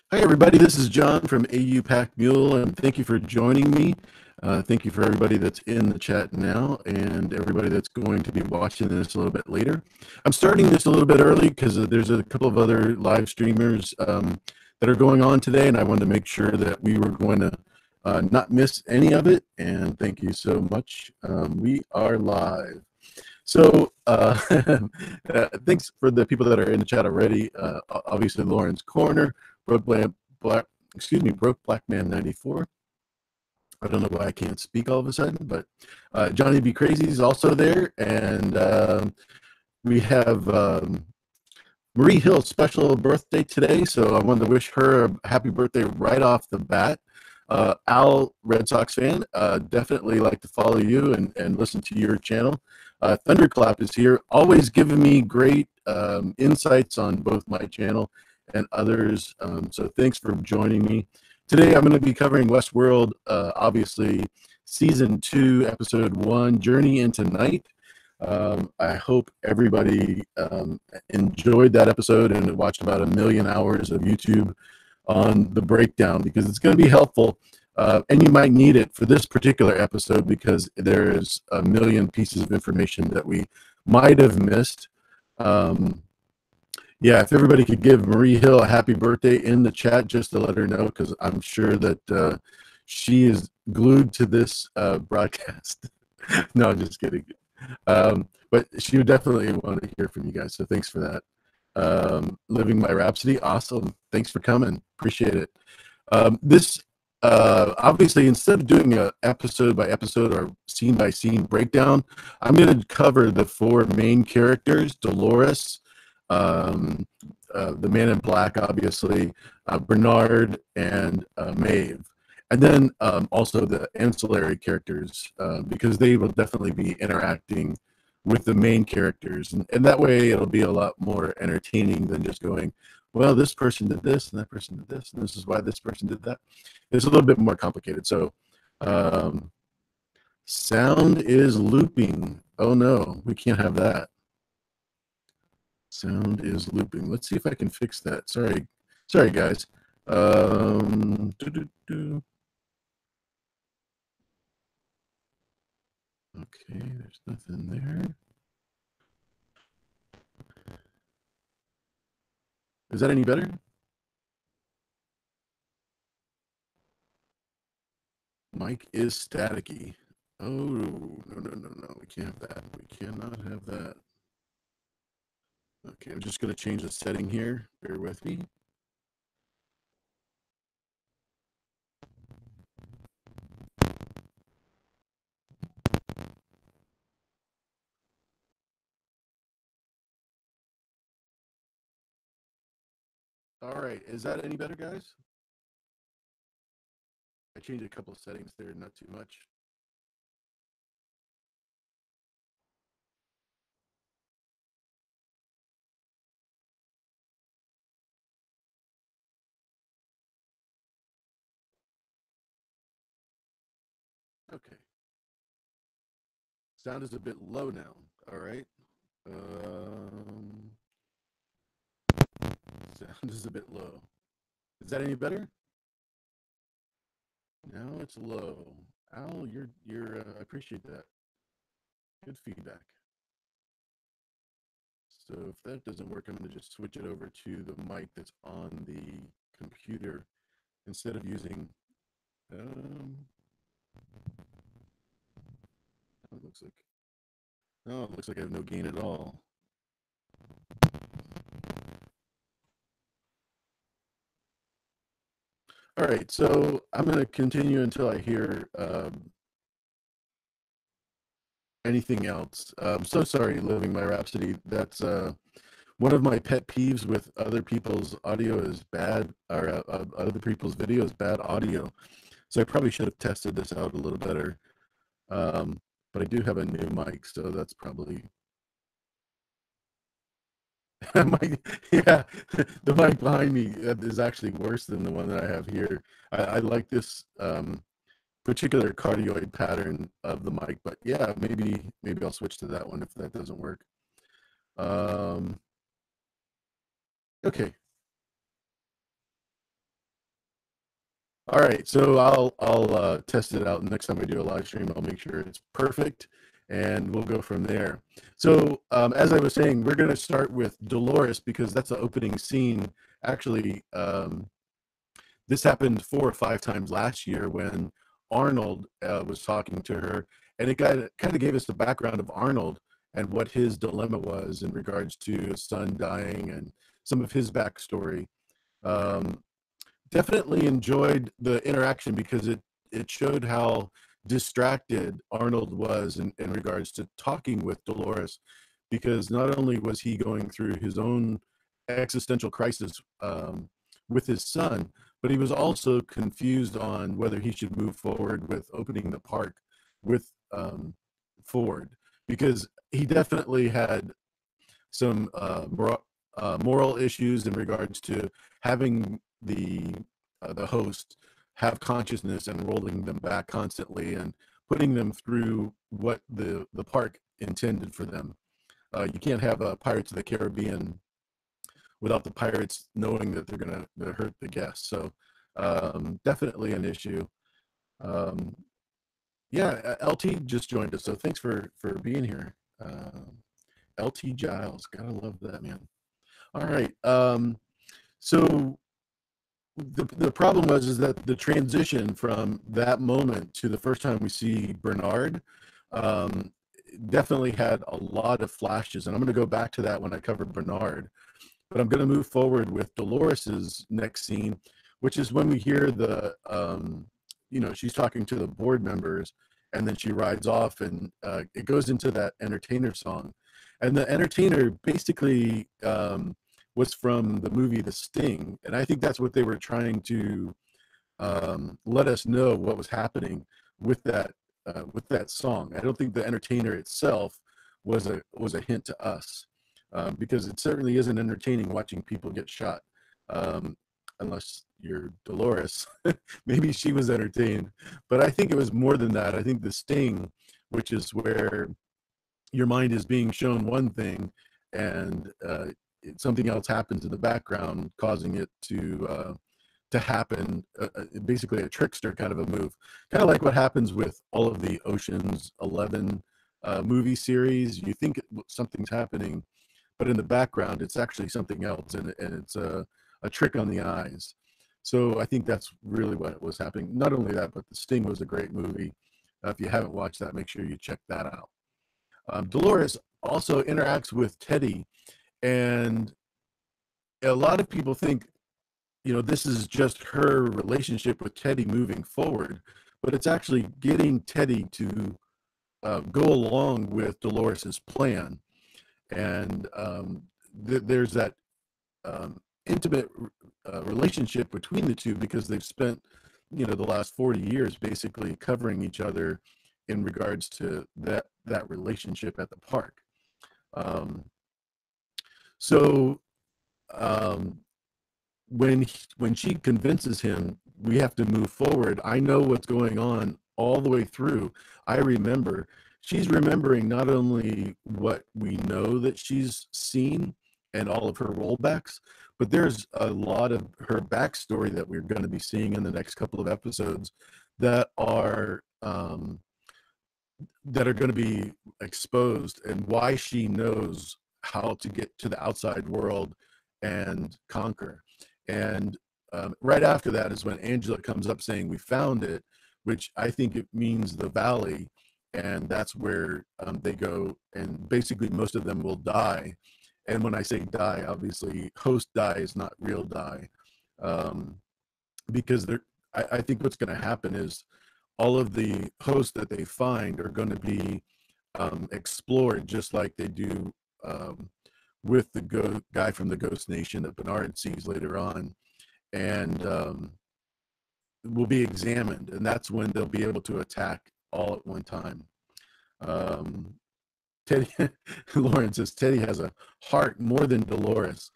Hi, everybody. This is John from AU Pack Mule, and thank you for joining me. Thank you for everybody that's in the chat now and everybody that's going to be watching this a little bit later. I'm starting this a little bit early because there's a couple of other live streamers that are going on today, and I wanted to make sure that we were going to not miss any of it. And thank you so much. We are live. So thanks for the people that are in the chat already. Obviously, Lauren's Corner, Broke Black, Broke Black Man 94. I don't know why I can't speak all of a sudden, but Johnny B. Crazy is also there, and we have Marie Hill's special birthday today, so I wanted to wish her a happy birthday right off the bat. Al, Red Sox fan, definitely like to follow you and listen to your channel. Thunderclap is here, always giving me great insights on both my channel and others. So thanks for joining me. Today I'm going to be covering Westworld, obviously Season 2, Episode 1, Journey into Night. I hope everybody enjoyed that episode and watched about 1 million hours of YouTube on the breakdown, because it's going to be helpful, and you might need it for this particular episode because there is 1 million pieces of information that we might have missed. Yeah, if everybody could give Marie Hill a happy birthday in the chat just to let her know, because I'm sure that she is glued to this broadcast. No, I'm just kidding. But she would definitely want to hear from you guys, so thanks for that. Living My Rhapsody, awesome. Thanks for coming. Appreciate it. This obviously, instead of doing a episode by episode or scene by scene breakdown, I'm going to cover the 4 main characters: Dolores, the Man in Black, obviously, Bernard, and Maeve. And then also the ancillary characters, because they will definitely be interacting with the main characters. And that way it'll be a lot more entertaining than just going, well, this person did this, and that person did this, and this is why this person did that. It's a little bit more complicated. So sound is looping. Oh, no, we can't have that. Sound is looping. Let's see if I can fix that. Sorry, guys. Okay, there's nothing there. Is that any better? Mic is staticky. Oh, no. We can't have that. We cannot have that. Okay, I'm just going to change the setting here. Bear with me. All right, is that any better, guys? I changed a couple of settings there, not too much. Okay. Sound is a bit low now. All right. Sound is a bit low. Is that any better? Now it's low. Al, I appreciate that. Good feedback. So if that doesn't work, I'm going to just switch it over to the mic that's on the computer instead of using. It looks like. Oh, it looks like I have no gain at all. All right, so I'm going to continue until I hear anything else. I'm so sorry, Living My Rhapsody. That's one of my pet peeves with other people's audio is bad, or other people's video is bad audio. So I probably should have tested this out a little better. But I do have a new mic, so that's probably. Yeah, the mic behind me is actually worse than the one that I have here. I like this particular cardioid pattern of the mic, but yeah, maybe I'll switch to that one if that doesn't work. Okay. All right, so I'll test it out next time we do a live stream. I'll make sure it's perfect, and we'll go from there. So as I was saying, we're going to start with Dolores because that's the opening scene. Actually, this happened 4 or 5 times last year when Arnold was talking to her, and it kind of gave us the background of Arnold and what his dilemma was in regards to his son dying and some of his backstory. Um, Definitely enjoyed the interaction because it showed how distracted Arnold was in regards to talking with Dolores, because not only was he going through his own existential crisis with his son, but he was also confused on whether he should move forward with opening the park with Ford, because he definitely had some moral issues in regards to having the host have consciousness and rolling them back constantly and putting them through what the park intended for them. You can't have Pirates of the Caribbean without the pirates knowing that they're gonna hurt the guests. So definitely an issue. Um, yeah, LT just joined us, so thanks for being here. LT Giles, gotta love that man. All right. So the problem was is that the transition from that moment to the first time we see Bernard um, definitely had a lot of flashes, and I'm going to go back to that when I cover Bernard. But I'm going to move forward with Dolores's next scene, which is when we hear she's talking to the board members, and then she rides off, and it goes into that entertainer song, and the entertainer basically was from the movie The Sting, and I think that's what they were trying to let us know what was happening with that song. I don't think the entertainer itself was a hint to us, because it certainly isn't entertaining watching people get shot, um, unless you're Dolores. Maybe she was entertained, but I think it was more than that. I think the Sting, which is where your mind is being shown one thing, and something else happens in the background, causing it to happen. Basically, a trickster kind of a move, kind of like what happens with all of the Ocean's 11 movie series. You think something's happening, but in the background, it's actually something else, and it's a trick on the eyes. So I think that's really what was happening. Not only that, but The Sting was a great movie. If you haven't watched that, make sure you check that out. Dolores also interacts with Teddy, and a lot of people think, this is just her relationship with Teddy moving forward, but it's actually getting Teddy to go along with Dolores's plan. And there's that intimate relationship between the two because they've spent, the last 40 years basically covering each other in regards to that relationship at the park. Um, so um, when she convinces him we have to move forward, I know what's going on all the way through. I remember she's remembering not only what we know that she's seen and all of her rollbacks, but there's a lot of her backstory that we're going to be seeing in the next couple of episodes that are going to be exposed, and why she knows how to get to the outside world and conquer. And right after that is when Angela comes up saying, "We found it," which I think it means the valley. And that's where they go. And basically, most of them will die. And when I say die, obviously, host die is not real die. Um, because I think what's going to happen is all of the hosts that they find are going to be explored just like they do with the guy from the Ghost Nation that Bernard sees later on, and will be examined, and that's when they'll be able to attack all at one time. Um, Teddy Lauren says Teddy has a heart more than Dolores.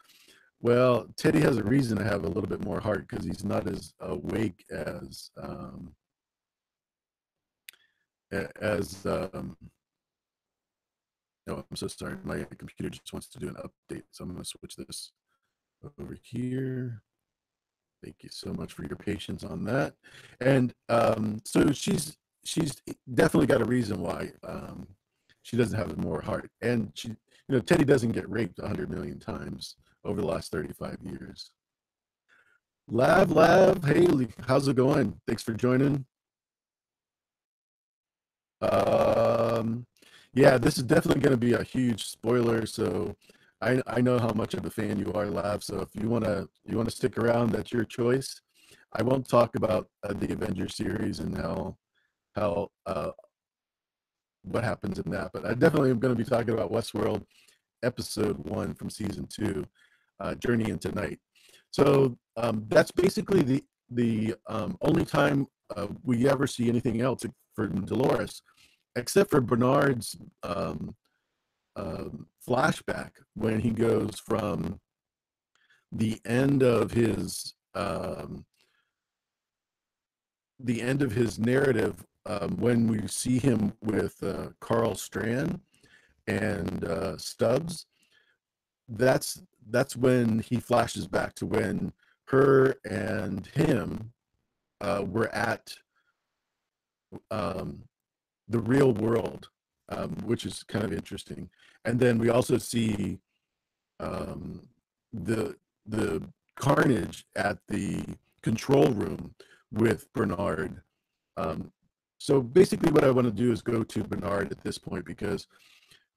Well, Teddy has a reason to have a little bit more heart because he's not as awake as no, I'm so sorry. My computer just wants to do an update, so I'm going to switch this over here. Thank you so much for your patience on that. And so she's definitely got a reason why she doesn't have more heart. And she, Teddy doesn't get raped 100 million times over the last 35 years. Lav, hey, how's it going? Thanks for joining. Um, yeah, this is definitely going to be a huge spoiler. So I know how much of a fan you are, Lav. So if you wanna stick around, that's your choice. I won't talk about the Avengers series and how what happens in that, but I definitely am going to be talking about Westworld episode 1 from season 2, Journey into Night. So that's basically the only time we ever see anything else for Dolores, except for Bernard's flashback when he goes from the end of his narrative, when we see him with Carl Strand and Stubbs. That's when he flashes back to when her and him were at um, the real world, which is kind of interesting. And then we also see um, the carnage at the control room with Bernard. Um, so basically, what I want to do is go to Bernard at this point, because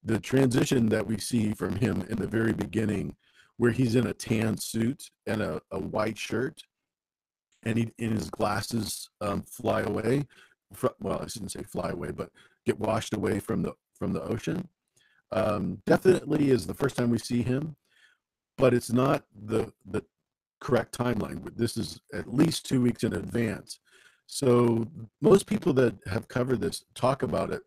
the transition that we see from him in the very beginning, where he's in a tan suit and a white shirt, and his glasses fly away. Well, I shouldn't say fly away, but get washed away from the ocean. Definitely is the first time we see him, but it's not the correct timeline. This is at least 2 weeks in advance. So most people that have covered this talk about it,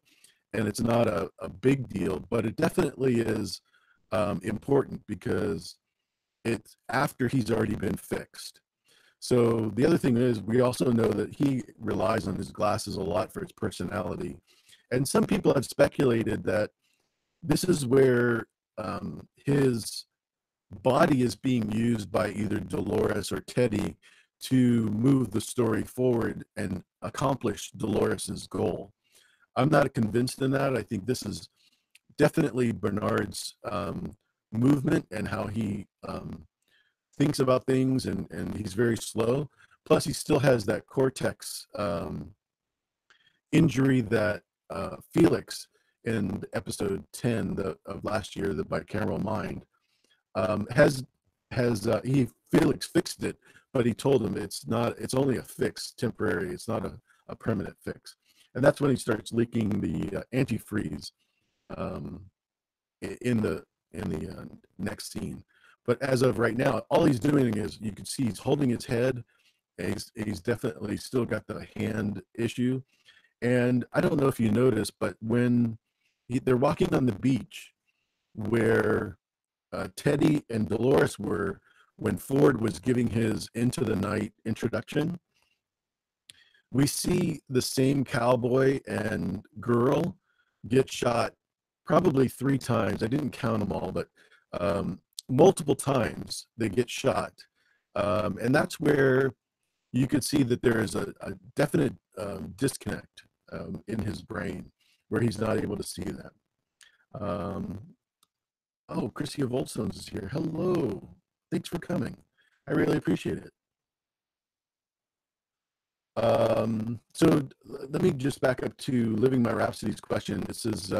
and it's not a big deal, but it definitely is important because it's after he's already been fixed. So the other thing is, we also know that he relies on his glasses a lot for his personality. And some people have speculated that this is where his body is being used by either Dolores or Teddy to move the story forward and accomplish Dolores's goal. I'm not convinced in that. I think this is definitely Bernard's movement and how he thinks about things, and he's very slow. Plus, he still has that cortex injury that Felix in episode 10 of last year, the bicameral mind, has he Felix fixed it, but he told him it's only a fix, temporary. It's not a permanent fix. And that's when he starts leaking the antifreeze um, in the next scene. But as of right now, all he's doing is, you can see he's holding his head. He's definitely still got the hand issue. And I don't know if you noticed, but when they're walking on the beach where Teddy and Dolores were when Ford was giving his Into the Night introduction, we see the same cowboy and girl get shot probably 3 times. I didn't count them all, but multiple times they get shot. And that's where you could see that there is a definite disconnect in his brain, where he's not able to see that. Um, oh, Chrissy of Oldstones is here. Hello. Thanks for coming. I really appreciate it. So let me just back up to Living My Rhapsody's question. It says,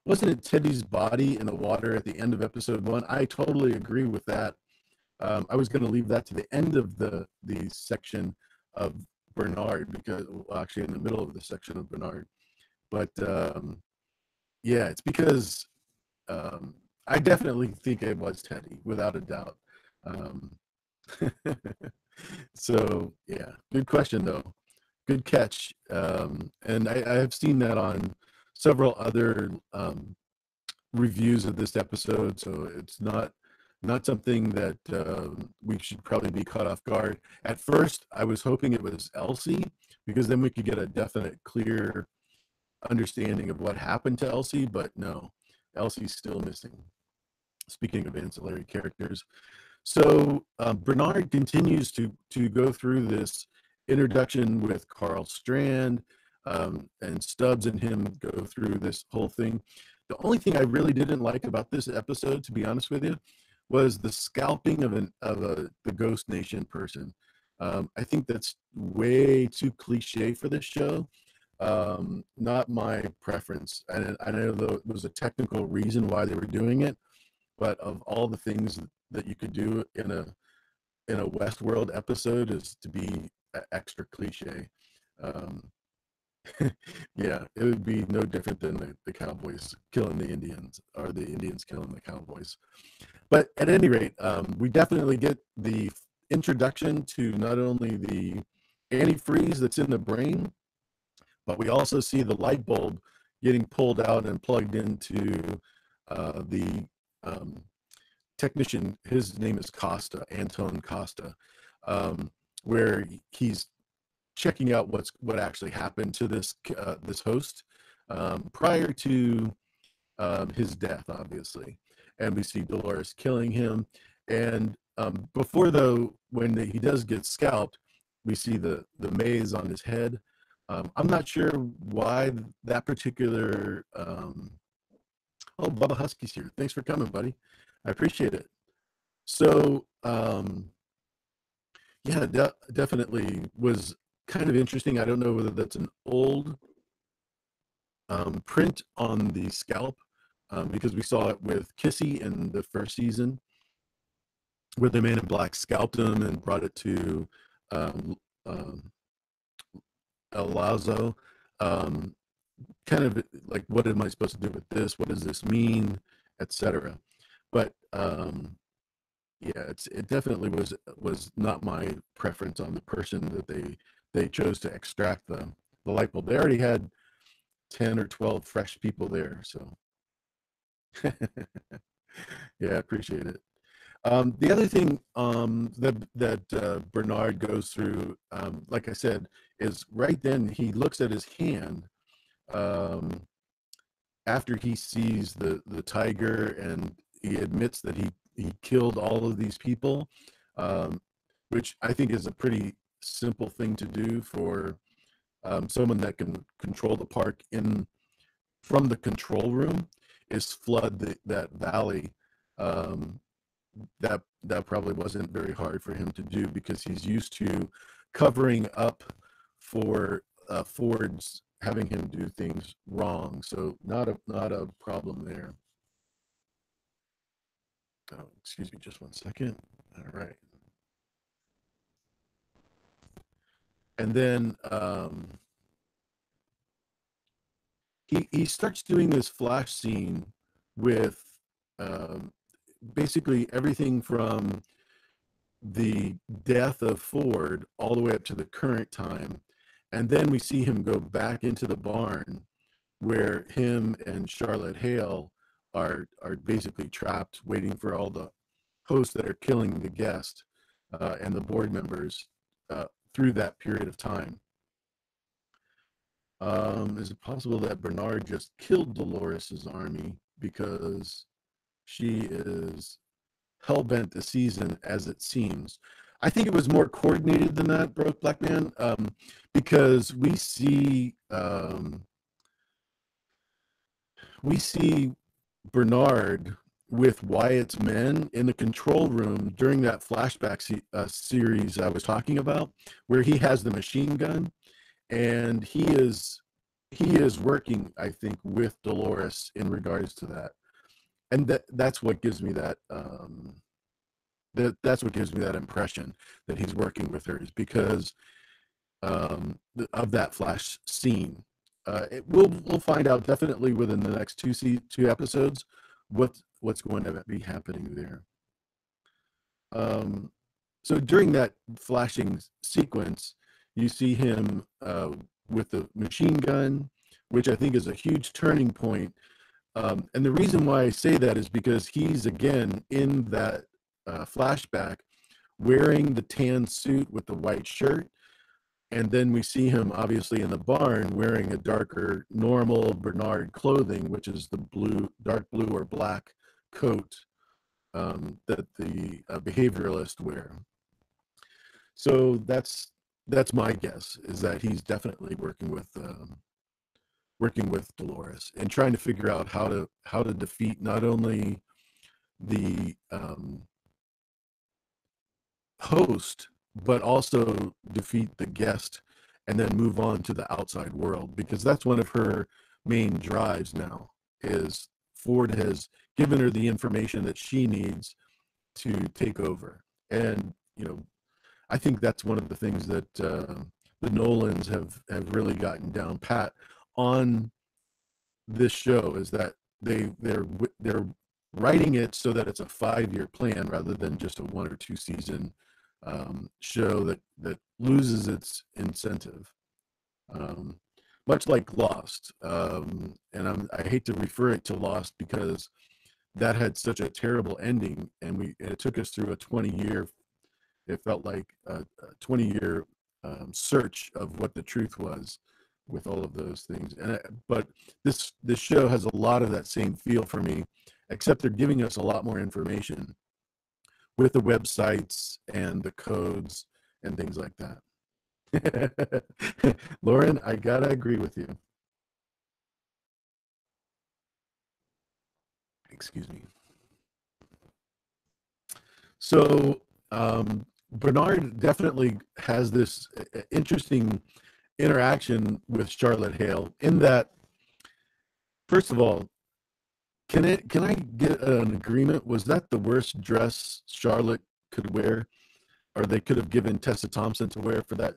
wasn't it Teddy's body in the water at the end of episode 1? I totally agree with that. I was going to leave that to the end of the section of Bernard, because, well, actually in the middle of the section of Bernard. But yeah, it's because I definitely think it was Teddy, without a doubt. Um, so yeah, good question though. Good catch. And I have seen that on several other reviews of this episode, so it's not something that we should probably be caught off guard. At first, I was hoping it was Elsie, because then we could get a definite, clear understanding of what happened to Elsie, but no, Elsie's still missing. Speaking of ancillary characters, So Bernard continues to go through this introduction with Carl Strand, and Stubbs and him go through this whole thing. The only thing I really didn't like about this episode, to be honest with you, was the scalping of the Ghost Nation person. I think that's way too cliche for this show. Not my preference. I know there was a technical reason why they were doing it, but of all the things that you could do in a Westworld episode is to be extra cliche. Um, yeah, it would be no different than the Cowboys killing the Indians or the Indians killing the Cowboys. But at any rate, we definitely get the introduction to not only the antifreeze that's in the brain, but we also see the light bulb getting pulled out and plugged into the technician. His name is Costa, Anton Costa, where he's checking out what actually happened to this host prior to his death, obviously. And we see Dolores killing him. And before, though, when he does get scalped, we see the maze on his head. I'm not sure why that particular. Oh, Bubba Husky's here. Thanks for coming, buddy. I appreciate it. So, yeah, definitely was kind of interesting. I don't know whether that's an old print on the scalp, because we saw it with Kissy in the first season, where the Man in Black scalped him and brought it to um, um, El Lazo. Kind of like, what am I supposed to do with this? What does this mean, etc. But yeah, it definitely was not my preference on the person that they chose to extract the light bulb. They already had 10 or 12 fresh people there, so yeah, I appreciate it. The other thing that Bernard goes through, like I said, is right then he looks at his hand, um, after he sees the tiger, and he admits that he killed all of these people, um, which I think is a pretty simple thing to do for someone that can control the park in from the control room, is flood that valley. Um, that probably wasn't very hard for him to do, because he's used to covering up for Ford's having him do things wrong. So not a problem there. Oh, excuse me, just one second. All right. And then he starts doing this flash scene with um, basically everything from the death of Ford all the way up to the current time. And then we see him go back into the barn, where him and Charlotte Hale are basically trapped, waiting for all the hosts that are killing the guest and the board members through that period of time. Is it possible that Bernard just killed Dolores's army because she is hell-bent this season, as it seems? I think it was more coordinated than that, Broke Black Man, because we see Bernard with Wyatt's men in the control room during that flashback series I was talking about, where he has the machine gun, and he is working, I think, with Dolores in regards to that, and that's what gives me that that's what gives me that impression that he's working with her, is because of that flash scene. We'll find out definitely within the next two episodes what's going to be happening there. So during that flashing sequence, you see him with the machine gun, which I think is a huge turning point. And the reason why I say that is because he's again in that flashback wearing the tan suit with the white shirt. And then we see him obviously in the barn wearing a darker, normal Bernard clothing, which is the dark blue or black coat that the behavioralists wear. So that's my guess, is that he's definitely working with Dolores and trying to figure out how to defeat not only the host, but also defeat the guest and then move on to the outside world, because that's one of her main drives now. Is Ford has given her the information that she needs to take over. And I think that's one of the things that the Nolans have really gotten down pat on this show, is that they're writing it so that it's a 5-year plan rather than just a 1 or 2 season show that loses its incentive, um, much like Lost. And I hate to refer it to Lost because that had such a terrible ending, and it took us through a 20-year. It felt like a 20-year search of what the truth was with all of those things. But this show has a lot of that same feel for me, except they're giving us a lot more information with the websites and the codes and things like that. Lauren, I gotta agree with you. Excuse me. So Bernard definitely has this interesting interaction with Charlotte Hale, in that, first of all, can I get an agreement? Was that the worst dress Charlotte could wear, or they could have given Tessa Thompson to wear for that?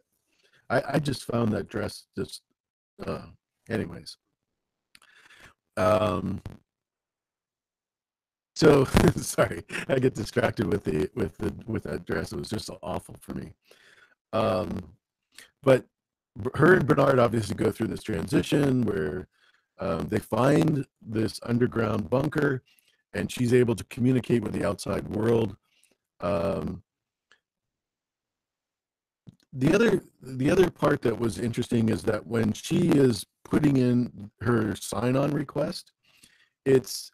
I just found that dress just. Uh, anyways, um, so sorry, I get distracted with that dress. It was just so awful for me. Um, but her and Bernard obviously go through this transition where they find this underground bunker, and she's able to communicate with the outside world. Um, the other part that was interesting is that when she is putting in her sign-on request, it's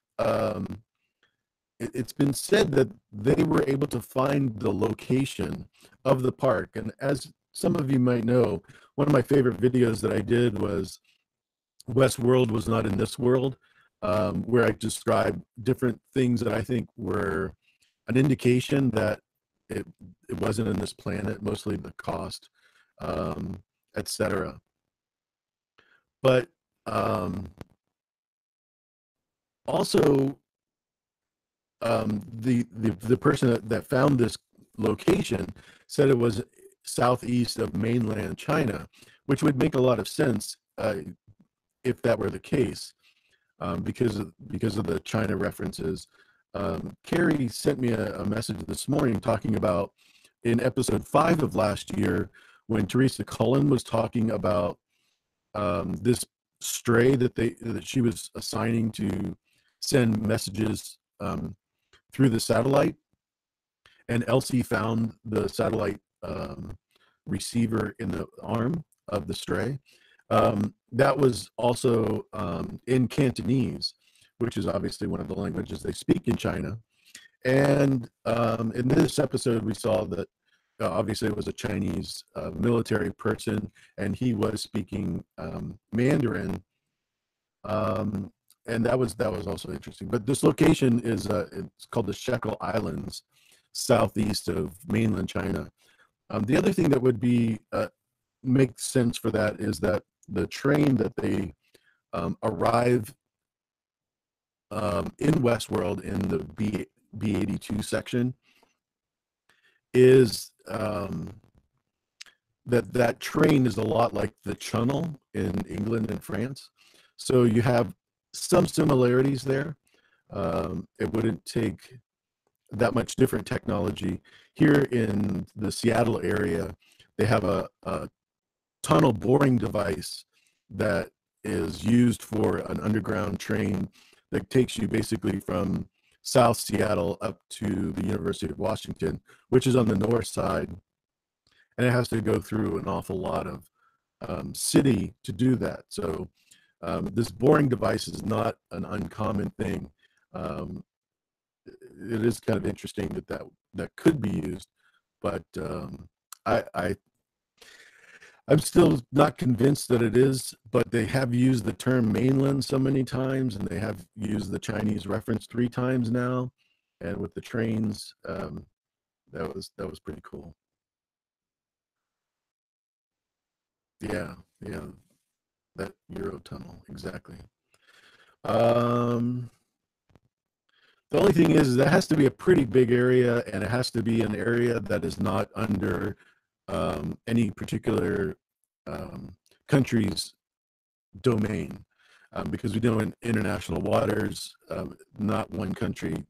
it's been said that they were able to find the location of the park. And as some of you might know, one of my favorite videos that I did was Westworld Was Not in This World, where I described different things that I think were an indication that it, it wasn't in this planet, mostly the cost, etc. But also, the person that found this location said it was southeast of mainland China, which would make a lot of sense if that were the case, because of the China references. Carrie sent me a message this morning talking about, in episode 5 of last year, when Teresa Cullen was talking about this stray that she was assigning to send messages through the satellite, and Elsie found the satellite receiver in the arm of the stray. That was also in Cantonese, which is obviously one of the languages they speak in China. And in this episode, we saw that obviously it was a Chinese military person, and he was speaking Mandarin. And that was also interesting. But this location is it's called the Shekel Islands, southeast of mainland China. The other thing that would be make sense for that is that the train that they arrive in Westworld in the B82 section is that train is a lot like the Channel in England and France. So you have some similarities there. It wouldn't take that much different technology. Here in the Seattle area, they have a tunnel boring device that is used for an underground train that takes you basically from South Seattle up to the University of Washington, which is on the north side. And it has to go through an awful lot of city to do that. So this boring device is not an uncommon thing. Um, it is kind of interesting that could be used, but I I'm still not convinced that it is, but they have used the term mainland so many times, and they have used the Chinese reference 3 times now, and with the trains, that was pretty cool. Yeah, yeah, that Euro tunnel, exactly. Um, the only thing is that has to be a pretty big area, and it has to be an area that is not under any particular um, country's domain, because we know in international waters, not one country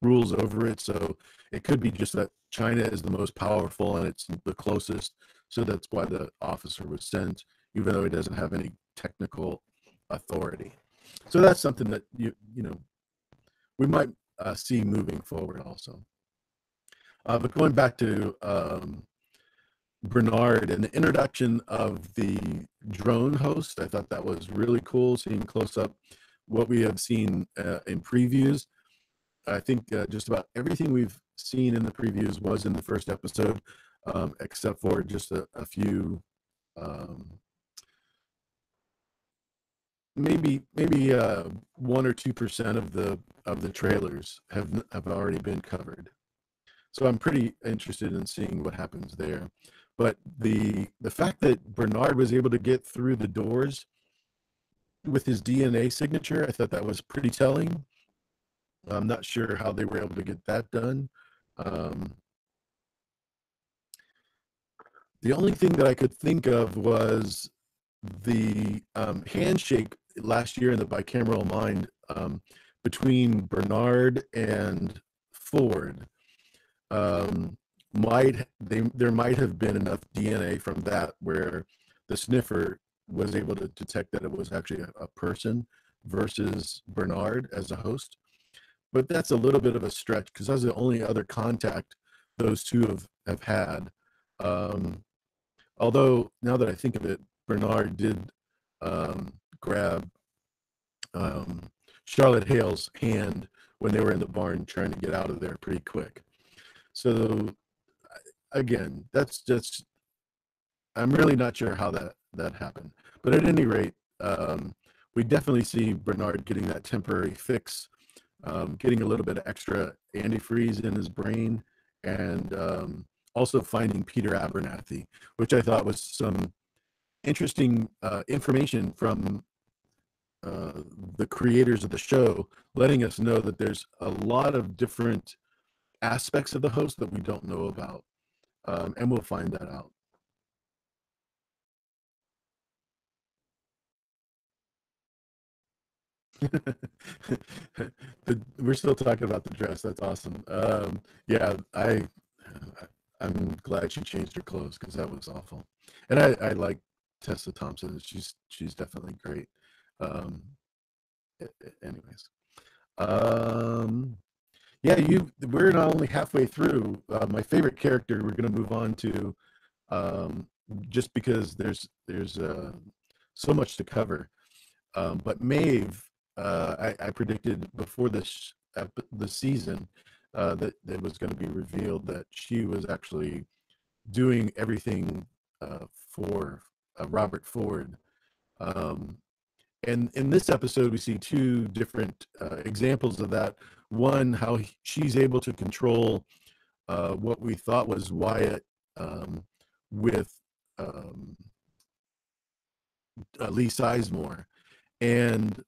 rules over it. So it could be just that China is the most powerful and it's the closest. So that's why the officer was sent, even though he doesn't have any technical authority. So that's something that we might see moving forward also. But going back to Bernard and the introduction of the drone host, I thought that was really cool, seeing close up what we have seen in previews. I think just about everything we've seen in the previews was in the first episode, except for just a few, um, maybe 1 or 2% of the trailers have already been covered. So I'm pretty interested in seeing what happens there. But the fact that Bernard was able to get through the doors with his DNA signature, I thought that was pretty telling. I'm not sure how they were able to get that done. Um, the only thing that I could think of was the handshake last year in the bicameral mind, between Bernard and Ford. Um, there might have been enough DNA from that where the sniffer was able to detect that it was actually a person versus Bernard as a host. But that's a little bit of a stretch because that's the only other contact those two have had. Um, Although now that I think of it, Bernard did grab um, Charlotte Hale's hand when they were in the barn trying to get out of there pretty quick. So again, that's just, I'm really not sure how that happened. But at any rate, we definitely see Bernard getting that temporary fix, getting a little bit of extra antifreeze in his brain, and also finding Peter Abernathy, which I thought was some interesting information from uh, the creators of the show, letting us know that there's a lot of different aspects of the host that we don't know about, and we'll find that out. We're still talking about the dress. That's awesome. Yeah, I'm glad she changed her clothes because that was awful. And I like Tessa Thompson. She's definitely great. Um, Anyways, um, yeah, we're not only halfway through. My favorite character we're going to move on to, um, just because there's so much to cover. But Maeve, I predicted before the season, that it was going to be revealed that she was actually doing everything for Robert Ford. Um, and in this episode, we see 2 different examples of that. One, how she's able to control what we thought was Wyatt, with um, Lee Sizemore. And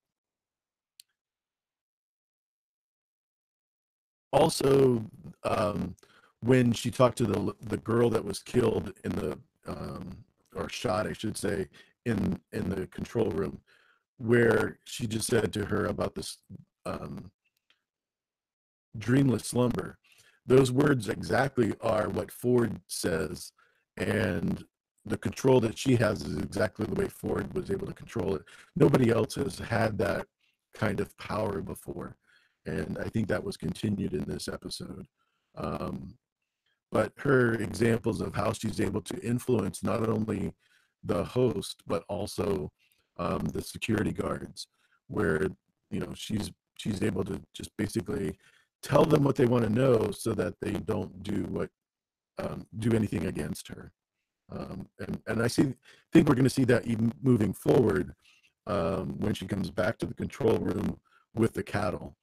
also, um, when she talked to the girl that was killed in the or shot, I should say, in the control room, where she just said to her about this um, dreamless slumber. Those words exactly are what Ford says, and the control that she has is exactly the way Ford was able to control it. Nobody else has had that kind of power before, and I think that was continued in this episode. Um, but her examples of how she's able to influence not only the host but also the security guards, where she's able to just basically tell them what they want to know so that they don't do anything against her. And I think we're going to see that even moving forward, when she comes back to the control room with the cattle.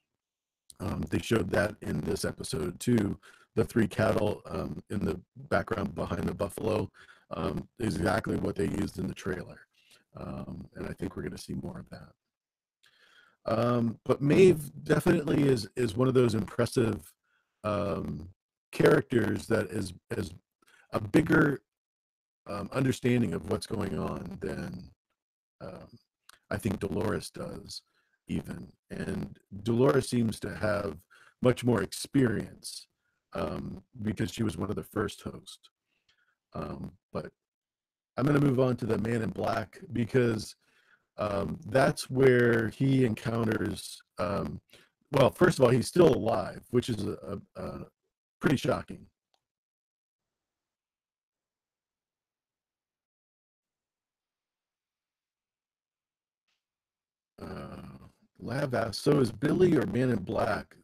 They showed that in this episode too. The three cattle in the background behind the buffalo is exactly what they used in the trailer. And I think we're going to see more of that. But Maeve definitely is one of those impressive characters that is a bigger understanding of what's going on than um, I think Dolores does, even. And Dolores seems to have much more experience because she was one of the first hosts. But I'm going to move on to the Man in Black because that's where he encounters. Well, first of all, he's still alive, which is a pretty shocking. Lab asks, so is Billy or Man in Black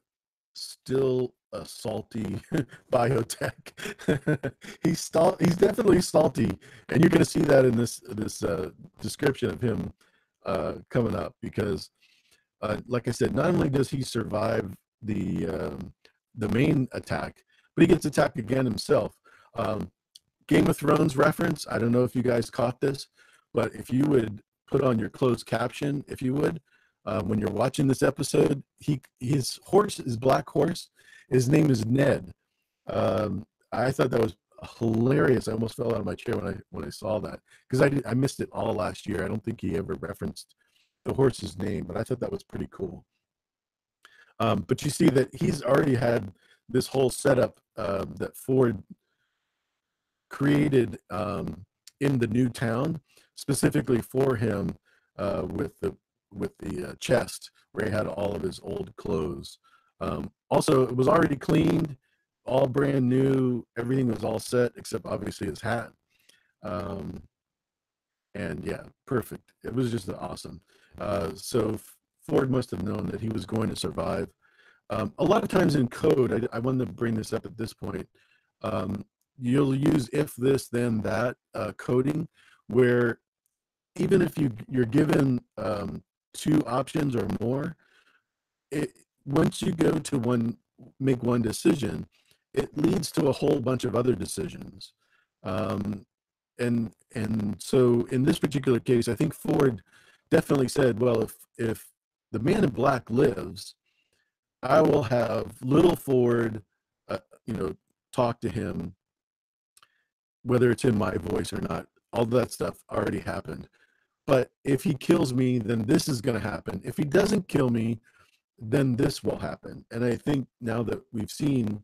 still a salty biotech? He's definitely salty, and you're going to see that in this description of him coming up because, like I said, not only does he survive the main attack, but he gets attacked again himself. Um, Game of Thrones reference. I don't know if you guys caught this, but if you would put on your closed caption, if you would, when you're watching this episode, his horse, his black horse, his name is Ned. I thought that was hilarious. I almost fell out of my chair when I saw that because I missed it all last year. I don't think he ever referenced the horse's name, but I thought that was pretty cool. But you see that he's already had this whole setup that Ford created in the new town specifically for him with the chest where he had all of his old clothes. Also, it was already cleaned, all brand new. Everything was all set except obviously his hat. Um, and yeah, perfect. It was just awesome. So Ford must have known that he was going to survive. A lot of times in code, I wanted to bring this up at this point. Um, you'll use if this then that coding, where even if you're given two options or more, it once you go to make one decision, it leads to a whole bunch of other decisions. Um, and so in this particular case, I think Ford definitely said, well, if the Man in Black lives, I will have little Ford, uh, you know, talk to him, whether it's in my voice or not. All that stuff already happened. But if he kills me, then this is going to happen. If he doesn't kill me, then this will happen. And I think now that we've seen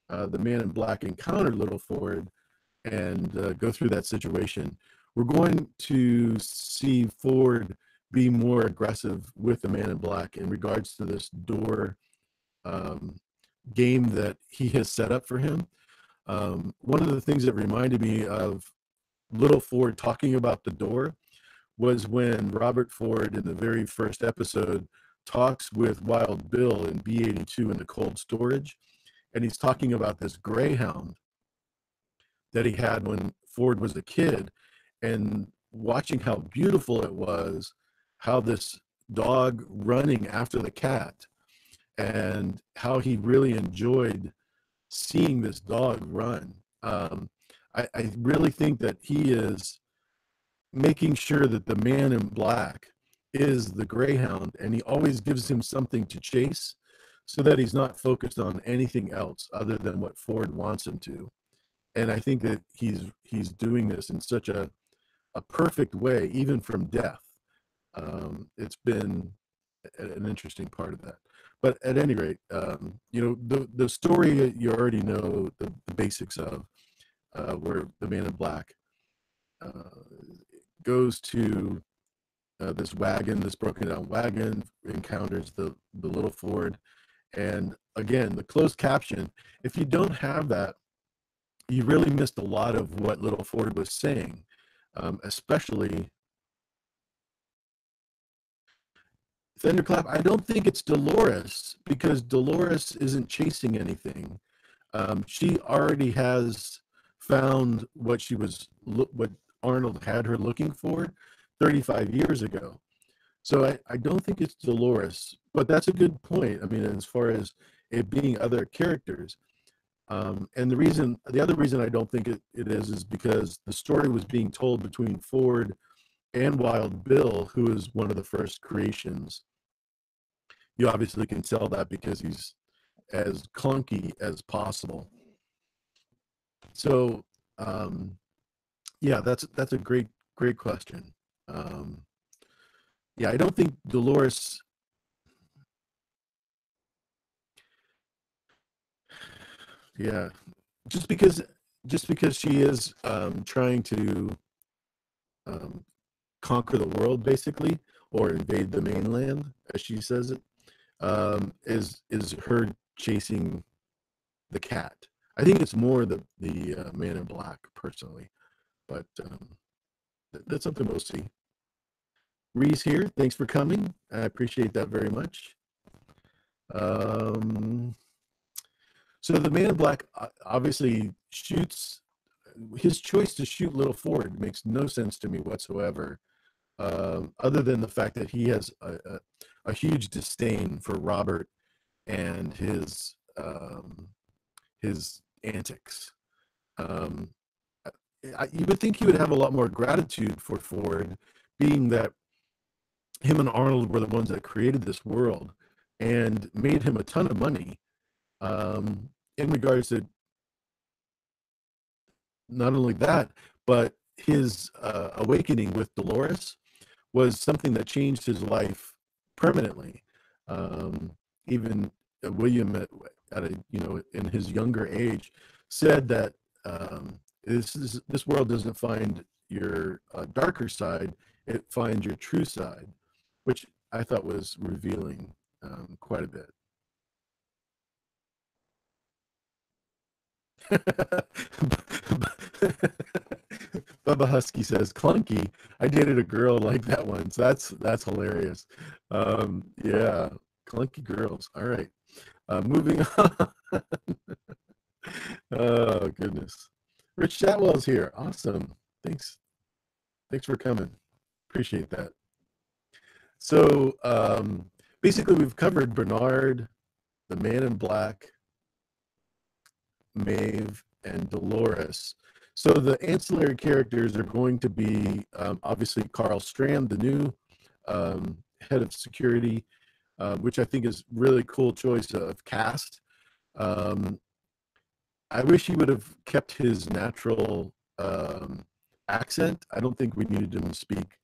the Man in Black encounter Little Ford and go through that situation, we're going to see Ford be more aggressive with the Man in Black in regards to this door um, game that he has set up for him. One of the things that reminded me of Little Ford talking about the door was when Robert Ford in the very first episode talks with Wild Bill in B-82 in the cold storage, and he's talking about this greyhound that he had when Ford was a kid, and watching how beautiful it was, how this dog running after the cat, and how he really enjoyed seeing this dog run. I really think that he is making sure that the Man in Black is the greyhound, and he always gives him something to chase so that he's not focused on anything else other than what Ford wants him to. And I think that he's doing this in such a perfect way, even from death. It's been an interesting part of that. But at any rate, the story you already know the basics of, where the Man in Black uh, goes to this wagon, this broken down wagon, encounters the little Ford, and again the closed caption. If you don't have that, you really missed a lot of what little Ford was saying, especially Thunderclap. I don't think it's Dolores because Dolores isn't chasing anything. She already has found what Arnold had her looking for 35 years ago. So I don't think it's Dolores, but that's a good point. I mean, as far as it being other characters, and the other reason I don't think it is because the story was being told between Ford and Wild Bill, who is one of the first creations. You obviously can tell that because he's as clunky as possible. So, yeah, that's a great question. Um, yeah, I don't think Dolores. Yeah, just because just because she is trying to um, conquer the world, basically, or invade the mainland, as she says it, is her chasing the cat. I think it's more the man in black, personally, but that's something we'll see. Reese here, thanks for coming. I appreciate that very much. Um, so the man in black obviously shoots. His choice to shoot Little Ford makes no sense to me whatsoever, other than the fact that he has a huge disdain for Robert and his antics. Um, you would think he would have a lot more gratitude for Ford, being that him and Arnold were the ones that created this world and made him a ton of money. In regards to not only that, but his awakening with Dolores was something that changed his life permanently. Um, Even William, at a in his younger age, said that this world doesn't find your darker side; it finds your true side, which I thought was revealing quite a bit. Bubba Husky says, "Clunky. I dated a girl like that once. That's hilarious." Yeah, clunky girls. All right, moving on. Oh goodness, Rich Chatwell's here. Awesome. Thanks. Thanks for coming. Appreciate that. So basically, we've covered Bernard, the Man in Black, Maeve, and Dolores. So the ancillary characters are going to be obviously Carl Strand, the new head of security, which I think is really cool choice of cast. Um, I wish he would have kept his natural accent. I don't think we needed him to speak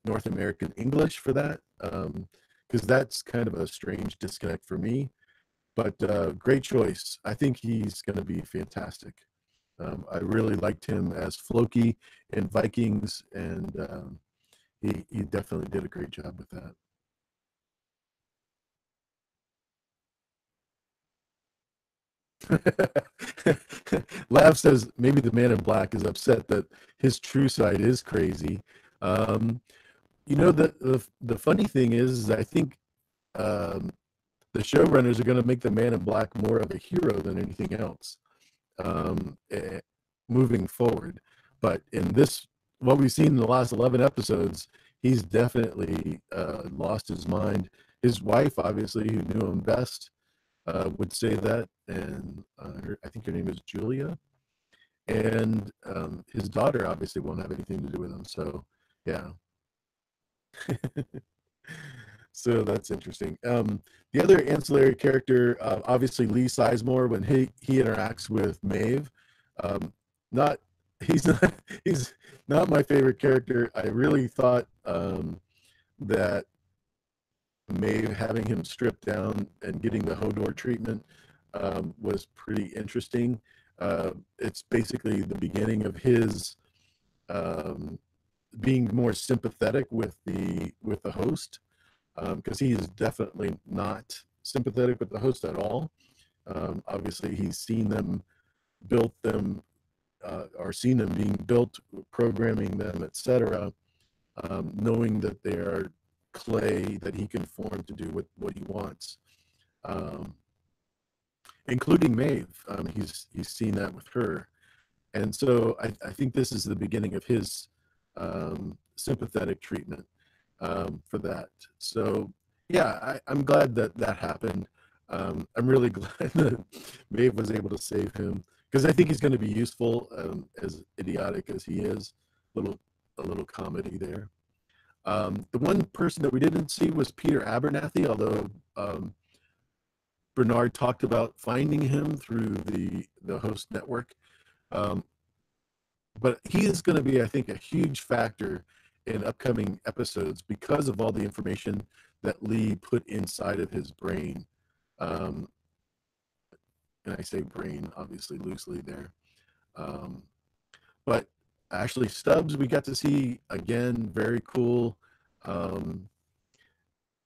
North American English for that, because that's kind of a strange disconnect for me. But great choice. I think he's going to be fantastic. I really liked him as Floki in Vikings, and he definitely did a great job with that. Lav says maybe the Man in Black is upset that his true side is crazy. Um, the funny thing is I think um, the showrunners are going to make the Man in Black more of a hero than anything else, um, eh, moving forward. But in this, what we've seen in the last 11 episodes, he's definitely lost his mind. His wife, obviously, who knew him best, would say that, and I think her name is Julia. And his daughter obviously won't have anything to do with him. So, yeah. So that's interesting. The other ancillary character, obviously Lee Sizemore, when he interacts with Maeve, um, not he's not he's not my favorite character. I really thought that Maeve having him stripped down and getting the Hodor treatment was pretty interesting. It's basically the beginning of his um, being more sympathetic with the host, because he is definitely not sympathetic with the host at all. Obviously, he's seen them built them or seen them being built, programming them, etc., knowing that they are clay that he can form to do what he wants, um, including Maeve. He's seen that with her, and so I think this is the beginning of his sympathetic treatment for that. So yeah, I'm glad that that happened. I'm really glad that Maeve was able to save him because I think he's going to be useful, as idiotic as he is. Little a little comedy there. The one person that we didn't see was Peter Abernathy, although Bernard talked about finding him through the host network. Um, but he is going to be, I think, a huge factor in upcoming episodes because of all the information that Lee put inside of his brain. Um, and I say brain, obviously, loosely there. Um, but actually, Stubbs, we got to see again, very cool. Um,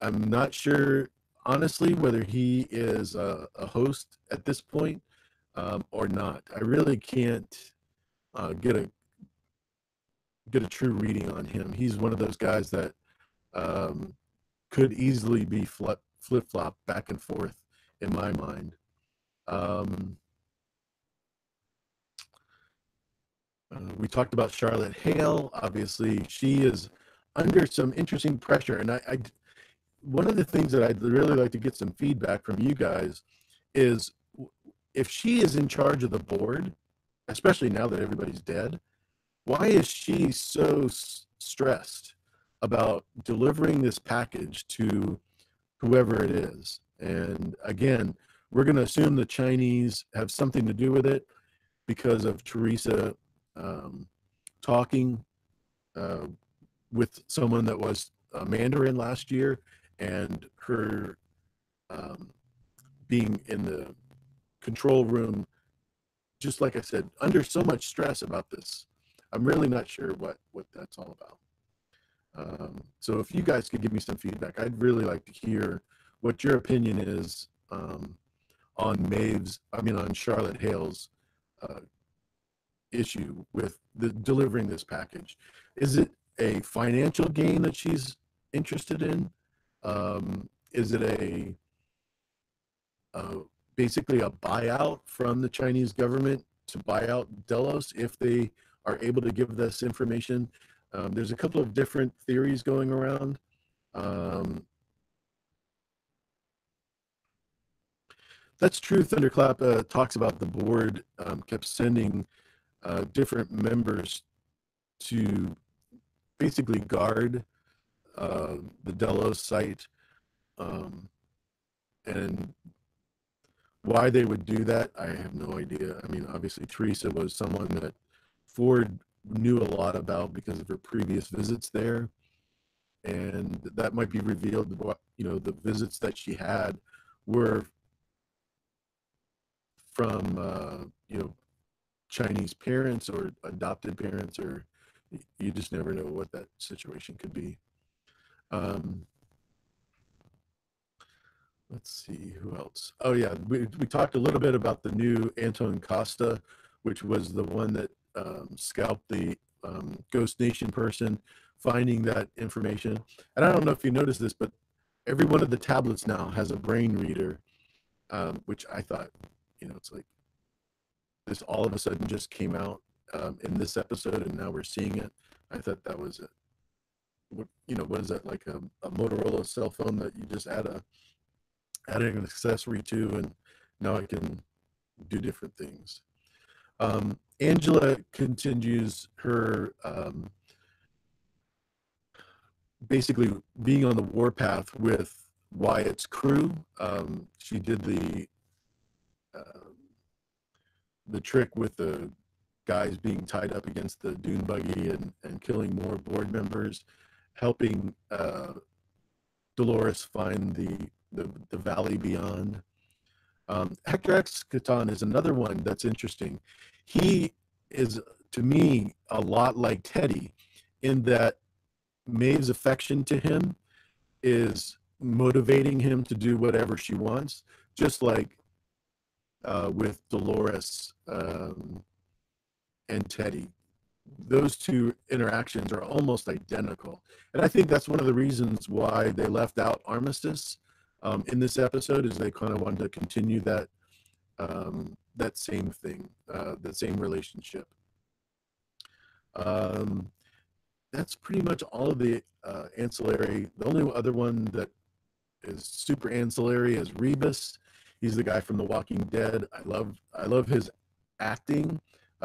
I'm not sure, honestly, whether he is a host at this point or not. I really can't get a true reading on him. He's one of those guys that um, could easily be flip-flop back and forth in my mind. We talked about Charlotte Hale. Obviously, she is under some interesting pressure, and one of the things that I'd really like to get some feedback from you guys is if she is in charge of the board, especially now that everybody's dead, why is she so stressed about delivering this package to whoever it is? And again, we're going to assume the Chinese have something to do with it because of Teresa talking uh, with someone that was a Mandarin last year, and her being in the control room, just like I said, under so much stress about this. I'm really not sure what that's all about. So if you guys could give me some feedback, I'd really like to hear what your opinion is on Charlotte Hale's issue with delivering this package. Is it a financial gain that she's interested in? Is it basically a buyout from the Chinese government to buy out Delos if they are able to give this information? There's a couple of different theories going around. That's true. Thunderclap talks about the board kept sending different members to basically guard the Delos site, and why they would do that, I have no idea. I mean, obviously, Teresa was someone that Ford knew a lot about because of her previous visits there, and that might be revealed. The visits that she had were from Chinese parents or adopted parents, or you just never know what that situation could be. Let's see, who else? Oh yeah, we talked a little bit about the new Anton Costa, which was the one that scalped the Ghost Nation person, finding that information. And I don't know if you noticed this, but every one of the tablets now has a brain reader, which I thought, it's like this all of a sudden just came out in this episode, and now we're seeing it. I thought that was it. What is that, like a Motorola cell phone that you just added an accessory to, and now I can do different things. Angela continues her basically being on the warpath with Wyatt's crew. She did the trick with the guys being tied up against the dune buggy and killing more board members, helping Dolores find the valley beyond. Hector X Catan is another one that's interesting. He is, to me, a lot like Teddy in that Maeve's affection to him is motivating him to do whatever she wants, just like with Dolores and Teddy. those two interactions are almost identical. And I think that's one of the reasons why they left out Armistice in this episode, is they kind of wanted to continue that same thing, that same relationship. Um, that's pretty much all of the ancillary. The only other one that is super ancillary is Rebus. He's the guy from The Walking Dead. I love his acting.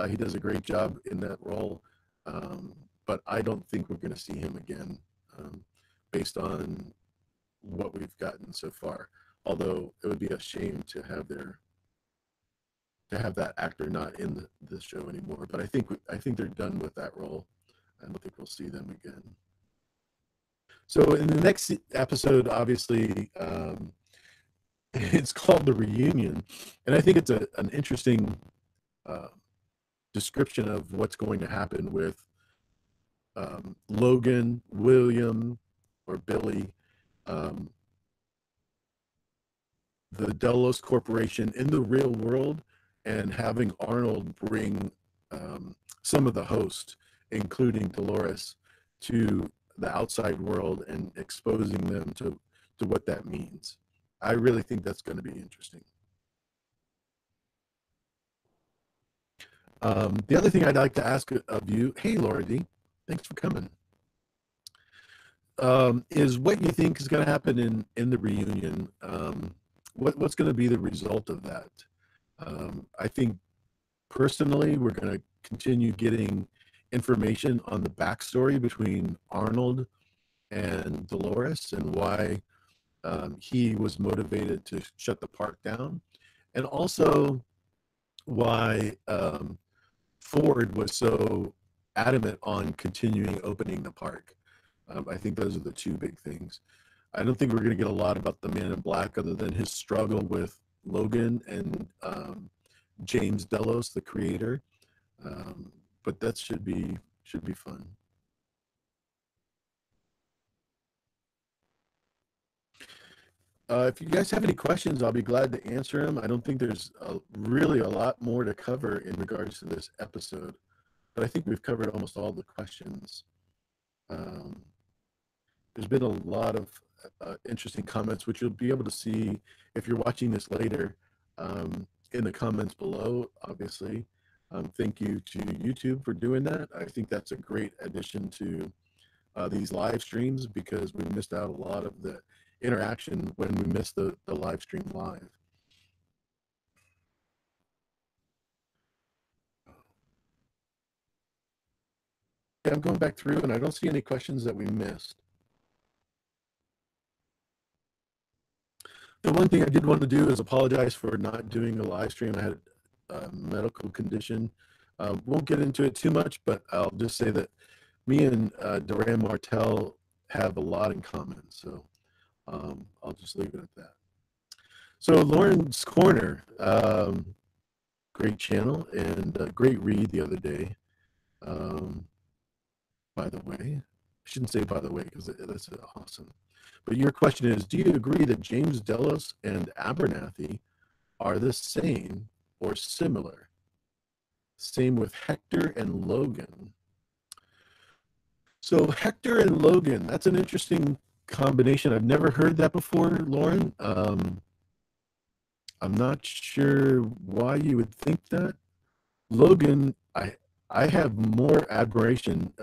He does a great job in that role. But I don't think we're going to see him again, based on what we've gotten so far. Although it would be a shame to have that actor not in the show anymore. But I think they're done with that role. I don't think we'll see them again. So in the next episode, obviously, it's called The Reunion, and I think it's an interesting uh, description of what's going to happen with Logan, William, or Billy, um, the Delos Corporation in the real world, and having Arnold bring some of the hosts, including Dolores, to the outside world and exposing them to what that means. I really think that's going to be interesting. The other thing I'd like to ask of you, hey, Laura D, thanks for coming, is what you think is going to happen in the reunion. What's going to be the result of that? I think personally, we're going to continue getting information on the backstory between Arnold and Dolores, and why he was motivated to shut the park down, and also why Ford was so adamant on continuing opening the park. I think those are the two big things. I don't think we're going to get a lot about the Man in Black, other than his struggle with Logan and James Delos, the creator. But that should be fun. If you guys have any questions, I'll be glad to answer them. I don't think there's really a lot more to cover in regards to this episode, but I think we've covered almost all the questions. Um, there's been a lot of interesting comments, which you'll be able to see if you're watching this later, in the comments below, obviously. Thank you to YouTube for doing that. I think that's a great addition to these live streams, because we missed out a lot of the interaction when we missed the live stream live. Yeah, I'm going back through and I don't see any questions that we missed. The one thing I did want to do is apologize for not doing a live stream. I had a medical condition. Won't get into it too much, but I'll just say that me and Duran Martel have a lot in common. So I'll just leave it at that. So Lauren's Corner, great channel and great read the other day. By the way, I shouldn't say by the way, because that's awesome. But your question is, do you agree that James Delos and Abernathy are the same or similar? Same with Hector and Logan. So Hector and Logan, that's an interesting combination. I've never heard that before, Lauren. I'm not sure why you would think that. Logan, I have more admiration.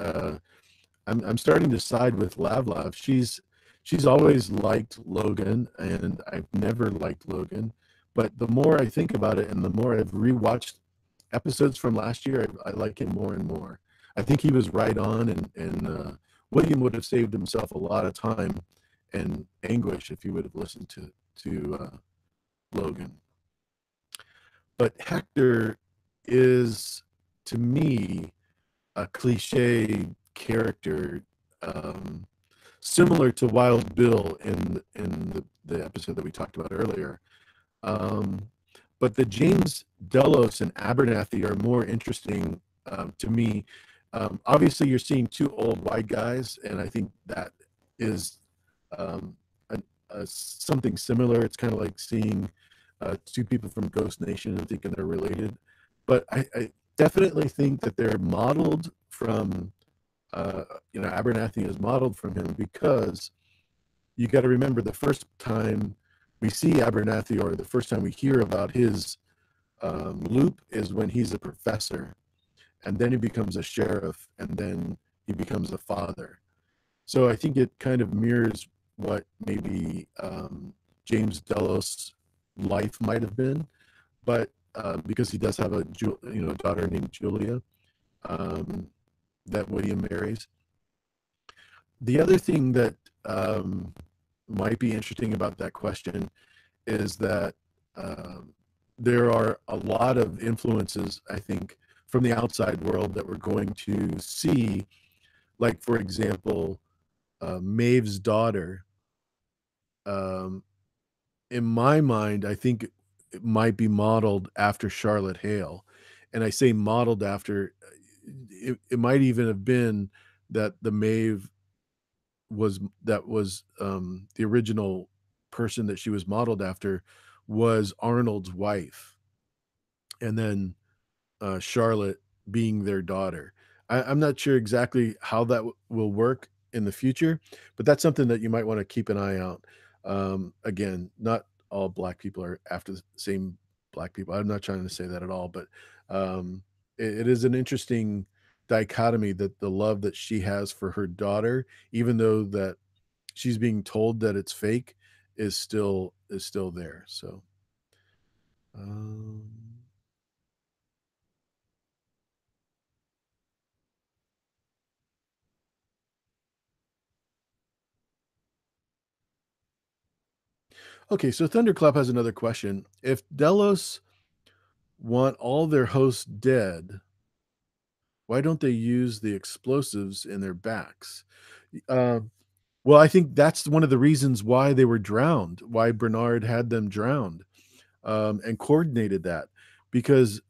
I'm starting to side with Lavlav. She's always liked Logan, and I've never liked Logan. But the more I think about it, and the more I've rewatched episodes from last year, I like him more and more. I think he was right on, and William would have saved himself a lot of time and anguish if he would have listened to Logan. But Hector is, to me, a cliche character, similar to Wild Bill in the episode that we talked about earlier. But the James Delos and Abernathy are more interesting to me. Obviously, you're seeing two old white guys, and I think that is something similar. It's kind of like seeing two people from Ghost Nation and thinking they're related. But I definitely think that they're modeled from uh, Abernathy is modeled from him, because you got to remember the first time we see Abernathy, or the first time we hear about his loop, is when he's a professor, and then he becomes a sheriff, and then he becomes a father. So I think it kind of mirrors what maybe James Delos' life might have been, but because he does have a daughter named Julia, um, that William marries. The other thing that might be interesting about that question is that um, there are a lot of influences, I think, from the outside world that we're going to see. Like, for example, Maeve's daughter. Um, in my mind, I think it might be modeled after Charlotte Hale. And I say modeled after, it might even have been that the Maeve was the original person that she was modeled after was Arnold's wife, and then Charlotte being their daughter. I'm not sure exactly how that will work in the future, but that's something that you might want to keep an eye out. Again, not all black people are after the same black people. I'm not trying to say that at all, but it is an interesting dichotomy, that the love that she has for her daughter, even though that she's being told that it's fake, is still there. So, um, okay, so Thunderclap has another question. If Delos want all their hosts dead, why don't they use the explosives in their backs? Uh, well, I think that's one of the reasons why they were drowned, why Bernard had them drowned, and coordinated that. Because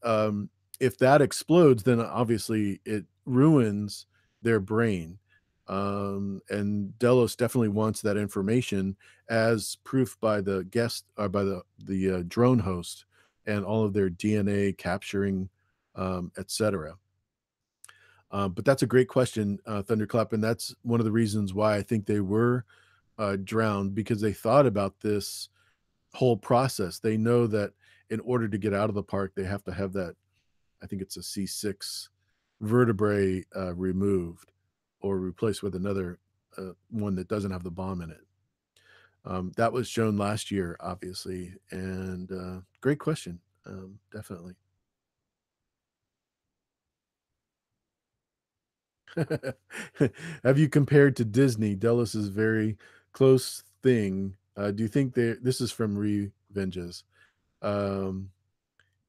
if that explodes, then obviously it ruins their brain. And Delos definitely wants that information, as proof by the guest, or by the drone host, and all of their DNA capturing, etc. But that's a great question, Thunderclap, and that's one of the reasons why I think they were drowned, because they thought about this whole process. They know that in order to get out of the park, they have to have that, I think it's a C6 vertebrae removed, or replaced with another one that doesn't have the bomb in it. That was shown last year, obviously, and great question. Definitely. Have you compared to Disney? Delos' very close thing. Do you think this is from Revenges? Um,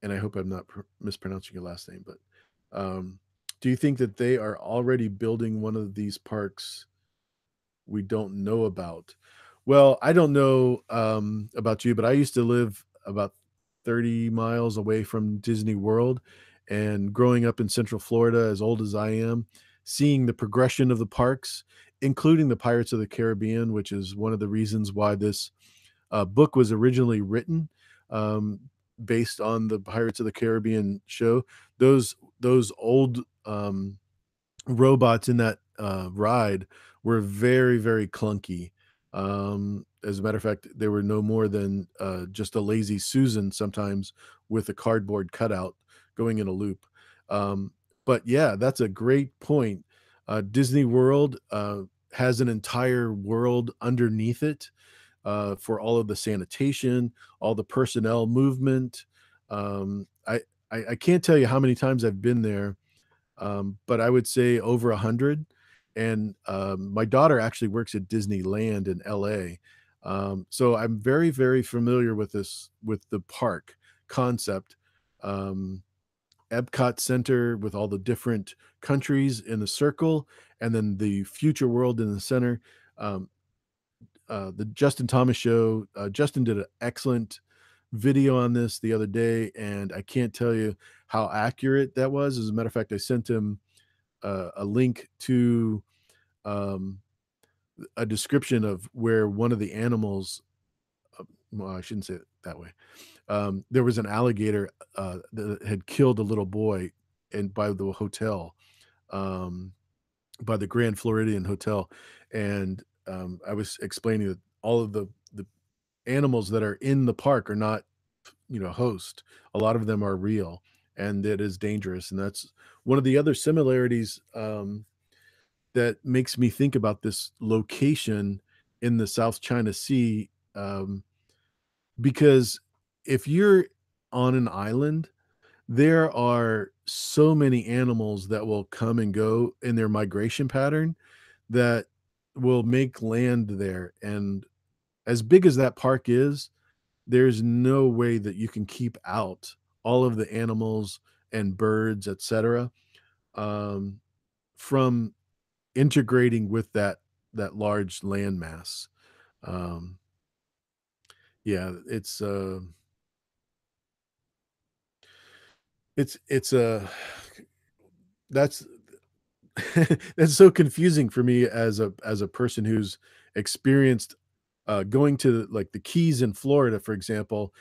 and I hope I'm not mispronouncing your last name, but do you think that they are already building one of these parks we don't know about? Well, I don't know about you, but I used to live about 30 miles away from Disney World. And growing up in Central Florida, as old as I am, seeing the progression of the parks, including the Pirates of the Caribbean, which is one of the reasons why this book was originally written, um, based on the Pirates of the Caribbean show. Those old robots in that ride were very, very clunky. As a matter of fact, they were no more than just a lazy Susan sometimes, with a cardboard cutout going in a loop. Um, but yeah, that's a great point. Disney World has an entire world underneath it, for all of the sanitation, all the personnel movement. Um, I, I can't tell you how many times I've been there, but I would say over 100. And my daughter actually works at Disneyland in LA. So I'm very, very familiar with with the park concept. Um, Epcot Center with all the different countries in the circle, and then the future world in the center. Um, the Justin Thomas show. Justin did an excellent video on this the other day, and I can't tell you how accurate that was. As a matter of fact, I sent him a link to um, a description of where one of the animals. Well, I shouldn't say it that way. There was an alligator that had killed a little boy, and by the hotel. um, by the Grand Floridian Hotel, and I was explaining that all of the animals that are in the park are not, host. A lot of them are real, and it is dangerous. And that's one of the other similarities that makes me think about this location in the South China Sea. Because if you're on an island, there are so many animals that will come and go in their migration pattern that will make land there. And as big as that park is, there's no way that you can keep out all of the animals and birds, etc., um, from integrating with that large landmass. Um, yeah, it's that's that's so confusing for me as a person who's experienced going to like the Keys in Florida, for example.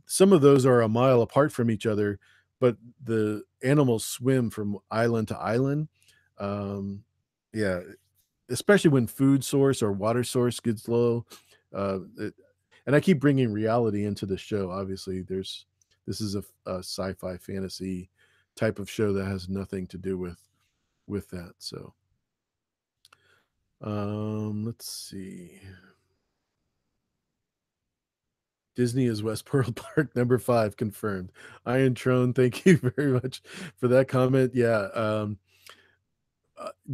Some of those are a mile apart from each other, but the animals swim from island to island. Um, yeah, especially when food source or water source gets low. And I keep bringing reality into the show. Obviously, this is a sci-fi fantasy type of show that has nothing to do with that. So, let's see. Disney is Westworld Park number 5 confirmed. Iron Throne, thank you very much for that comment. Yeah,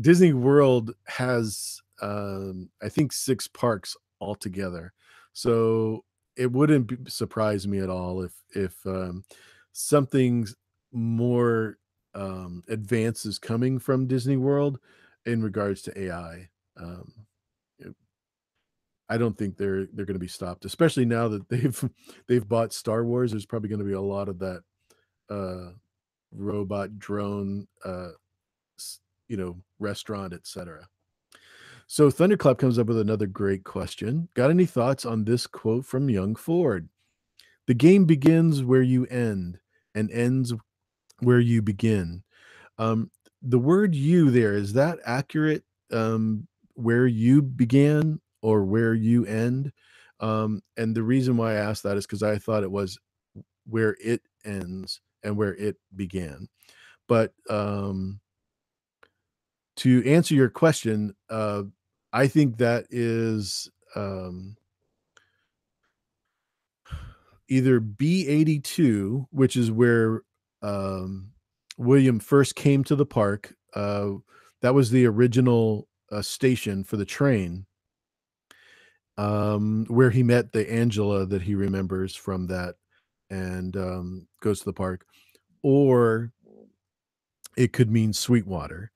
Disney World has, I think 6 parks altogether. So it wouldn't surprise me at all if something more advanced is coming from Disney World in regards to AI. Um, I don't think they're going to be stopped, especially now that they've bought Star Wars. There's probably going to be a lot of that uh, robot drone, restaurant, etc. So Thunderclap comes up with another great question. Got any thoughts on this quote from young Ford? The game begins where you end and ends where you begin. Um, the word "you" there, is that accurate? Where you began or where you end? And the reason why I asked that is because I thought it was where it ends and where it began. But to answer your question, I think that is either B82, which is where um, William first came to the park. That was the original station for the train, where he met the Angela that he remembers from that, and goes to the park. Or it could mean Sweetwater.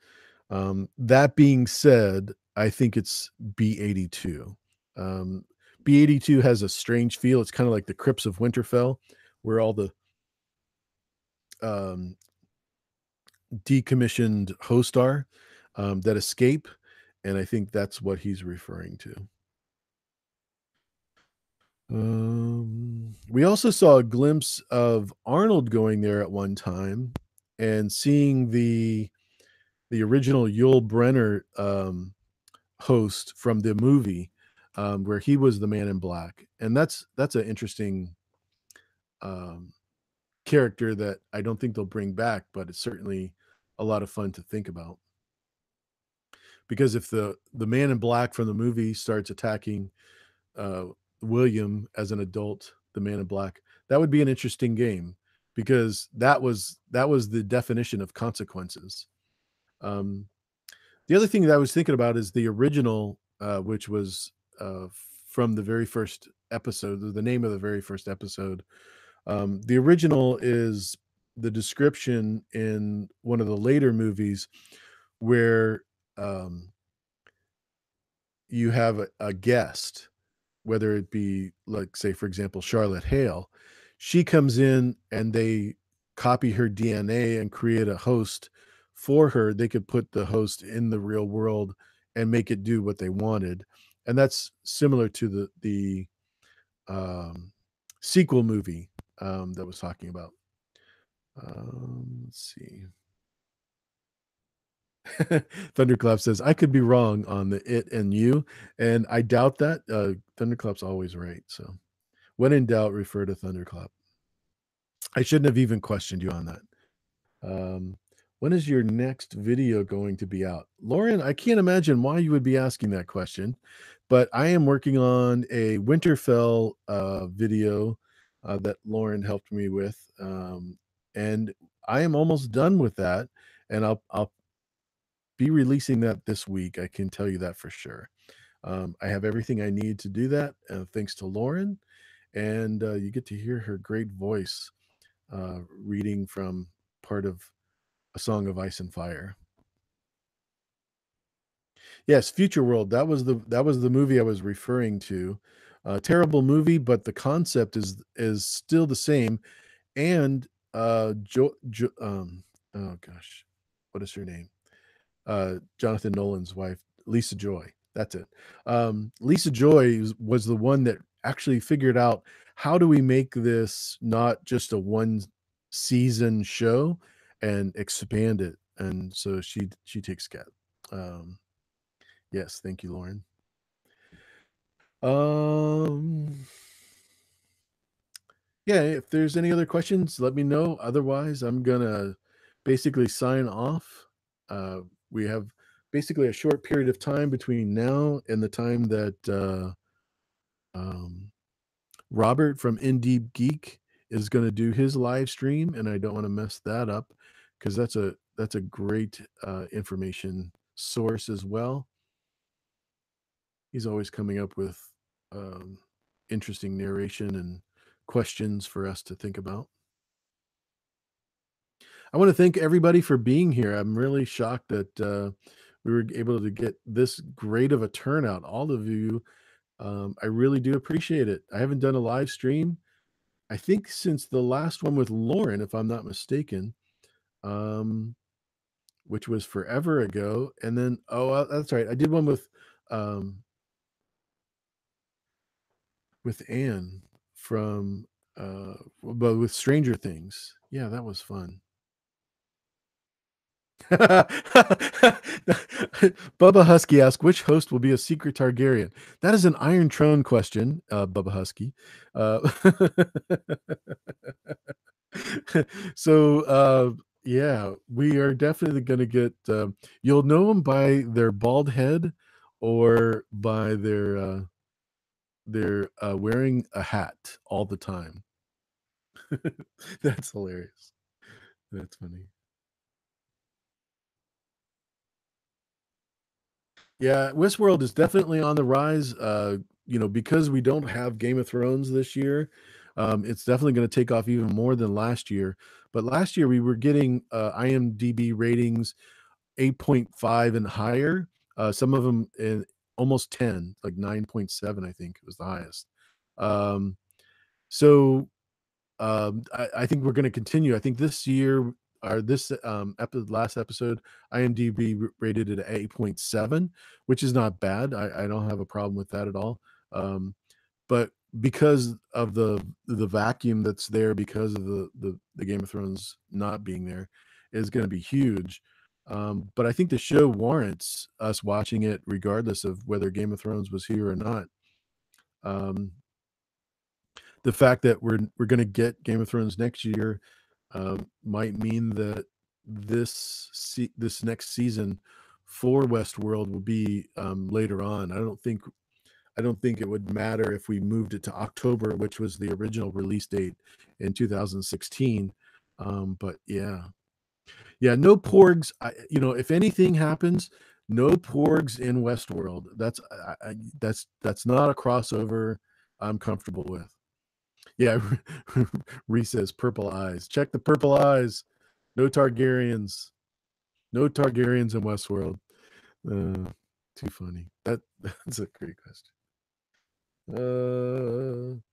That being said, I think it's B82. Um, B82 has a strange feel. It's kind of like the Crypts of Winterfell, where all the um, decommissioned host are that escape. And I think that's what he's referring to. We also saw a glimpse of Arnold going there at one time and seeing the original Yul Brenner host from the movie, where he was the Man in Black, and that's an interesting um, character that I don't think they'll bring back, but it's certainly a lot of fun to think about. Because if the Man in Black from the movie starts attacking uh, William as an adult, the Man in Black, that would be an interesting game because that was the definition of consequences. Um, The other thing that I was thinking about is the original, which was uh, from the very first episode, the name of the very first episode. The original is the description in one of the later movies where um, you have a guest, whether it be like, say, for example, Charlotte Hale. She comes in and they copy her DNA and create a host for her. They could put the host in the real world and make it do what they wanted. And that's similar to the um, sequel movie that was talking about. Let's see. Thunderclap says, I could be wrong on the it and you, and I doubt that. Thunderclap's always right. So when in doubt, refer to Thunderclap. I shouldn't have even questioned you on that. Um, when is your next video going to be out? Lauren, I can't imagine why you would be asking that question, but I am working on a Winterfell video that Lauren helped me with. And I am almost done with that. And I'll be releasing that this week. I can tell you that for sure. I have everything I need to do that, thanks to Lauren. And you get to hear her great voice reading from part of A Song of Ice and Fire. Yes, Future World. That was the movie I was referring to. Terrible movie, but the concept is still the same. And oh gosh, what is her name? Jonathan Nolan's wife, Lisa Joy. That's it. Lisa Joy was the one that actually figured out how do we make this not just a one season show and expand it. And so she takes care. Um, yes, thank you, Lauren. Um, yeah, if there's any other questions, let me know. Otherwise, I'm gonna basically sign off. Uh, we have basically a short period of time between now and the time that um, Robert from In Deep Geek is going to do his live stream, and I don't want to mess that up because that's a great information source as well. He's always coming up with um, interesting narration and questions for us to think about. I want to thank everybody for being here. I'm really shocked that we were able to get this great of a turnout. All of you, I really do appreciate it. I haven't done a live stream, I think, since the last one with Lauren, if I'm not mistaken, um, which was forever ago. And then, that's right, I did one um, with Anne from, but with Stranger Things. Yeah, that was fun. Bubba Husky asks, which host will be a secret Targaryen? That is an Iron Throne question, Bubba Husky. Uh, yeah, we are definitely going to get, you'll know them by their bald head or by their wearing a hat all the time. That's hilarious. That's funny. Yeah, Westworld is definitely on the rise. Because we don't have Game of Thrones this year, it's definitely going to take off even more than last year. But last year we were getting IMDb ratings 8.5 and higher. Some of them in almost 10, like 9.7, I think was the highest. Um, so I think we're going to continue. I think this year or this last episode, IMDb rated it at 8.7, which is not bad. I don't have a problem with that at all. Um, but because of the vacuum that's there, because of the Game of Thrones not being there, is going to be huge. But I think the show warrants us watching it regardless of whether Game of Thrones was here or not. Um, the fact that we're going to get Game of Thrones next year might mean that this next season for Westworld will be later on. I don't think it would matter if we moved it to October, which was the original release date in 2016. But yeah, no porgs. If anything happens, no porgs in Westworld. That's not a crossover I'm comfortable with. Yeah, Reese says purple eyes. Check the purple eyes. No Targaryens. No Targaryens in Westworld. Too funny. That's a great question.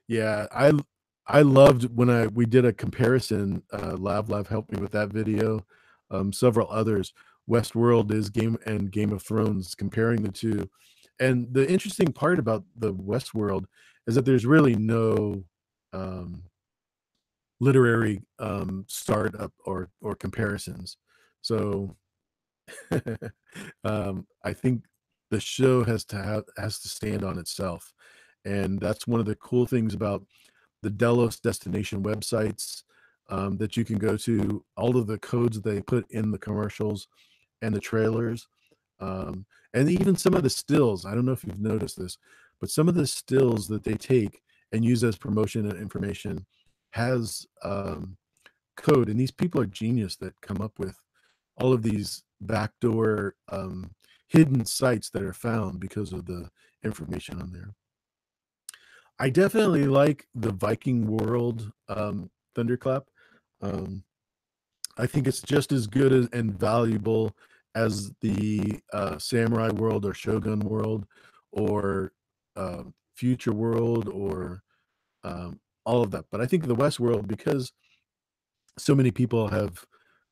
Yeah, I loved when we did a comparison. Lav helped me with that video. Several others. Westworld is Game of Thrones, comparing the two. And the interesting part about the Westworld is that there's really no um, literary startup or comparisons. So I think the show has to stand on itself, and that's one of the cool things about the Delos destination websites, that you can go to. All of the codes they put in the commercials and the trailers, um, and even some of the stills. I don't know if you've noticed this, but some of the stills that they take and use as promotion and information has code, and these people are genius that come up with all of these backdoor hidden sites that are found because of the information on there. I definitely like the Viking world thunderclap. Um, I think it's just as good as, and valuable as the samurai world or shogun world or future world or all of that. But I think the West world, because so many people have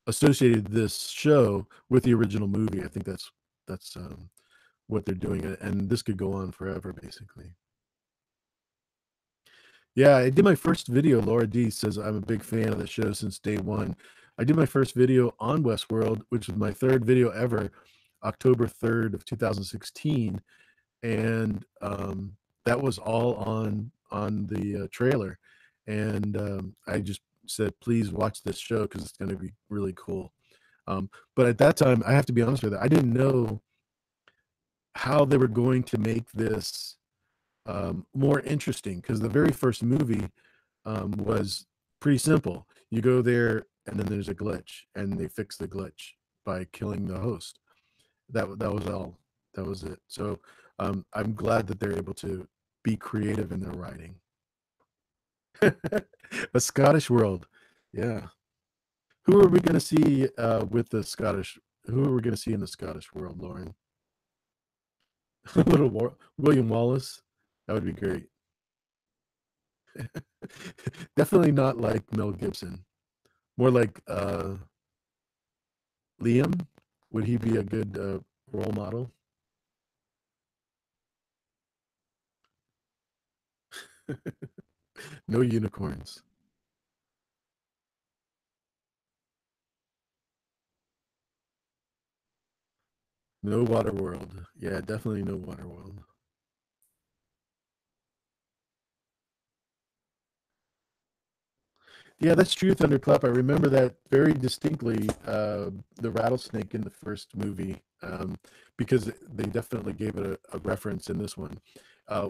associated this show with the original movie, I think that's what they're doing, and this could go on forever, basically. Yeah, I did my first video. Laura D says I'm a big fan of the show since day one. I did my first video on Westworld, which was my third video ever, October 3rd of 2016, and that was all on the trailer. And I just said, please watch this show because it's going to be really cool. But at that time, I have to be honest with you, I didn't know how they were going to make this more interesting, because the very first movie was pretty simple. You go there, and then there's a glitch, and they fix the glitch by killing the host. That was all. That was it. So I'm glad that they're able to be creative in their writing. A Scottish world, yeah. Who are we going to see with the Scottish? Who are we going to see in the Scottish world, Lauren? William Wallace. That would be great. Definitely not like Mel Gibson. More like Liam. Would he be a good role model? No unicorns. No water world. Yeah, definitely no water world. Yeah, that's true, Thunderclap. I remember that very distinctly, the rattlesnake in the first movie, because they definitely gave it a reference in this one,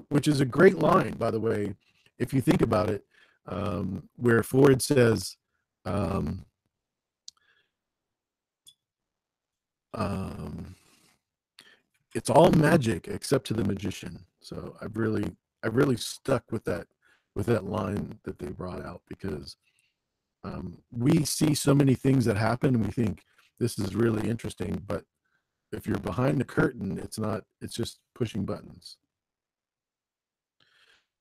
which is a great line, by the way, if you think about it, where Ford says, um, um, it's all magic except to the magician. So I really stuck with that line that they brought out, because we see so many things that happen and we think this is really interesting, but if you're behind the curtain, it's not. It's just pushing buttons.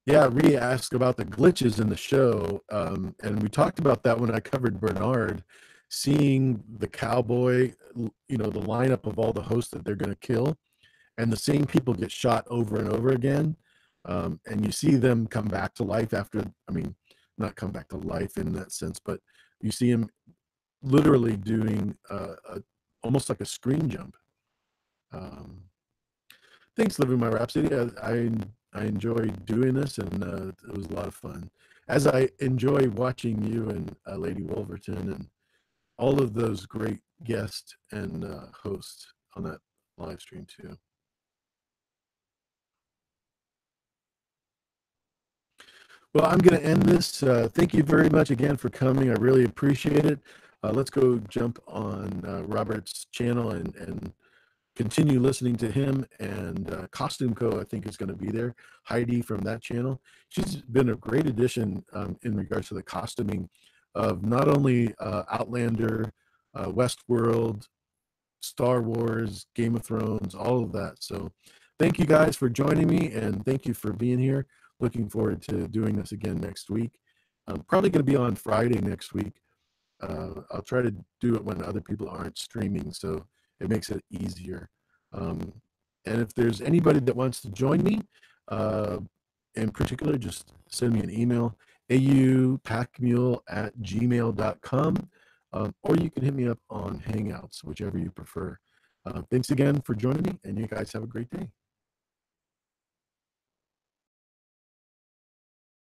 Yeah, Rhea asked about the glitches in the show, and we talked about that when I covered Bernard, seeing the cowboy, the lineup of all the hosts that they're going to kill, and the same people get shot over and over again, and you see them come back to life after. I mean, not come back to life in that sense, but you see them literally doing almost like a screen jump. Um, Thanks, Living My Rhapsody. I enjoyed doing this, and it was a lot of fun. As I enjoy watching you and Lady Wolverton and all of those great guests and hosts on that live stream too. Well, I'm going to end this. Thank you very much again for coming. I really appreciate it. Let's go jump on Robert's channel and continue listening to him, and Costume Co. I think is going to be there. Heidi from that channel. She's been a great addition in regards to the costuming of not only Outlander, Westworld, Star Wars, Game of Thrones, all of that. So thank you guys for joining me, and thank you for being here. Looking forward to doing this again next week. I'm probably going to be on Friday next week. I'll try to do it when other people aren't streaming, so it makes it easier. Um, and if there's anybody that wants to join me, uh, in particular, just send me an email, aupackmule@gmail.com, or you can hit me up on Hangouts, whichever you prefer. Thanks again for joining me, and you guys have a great day.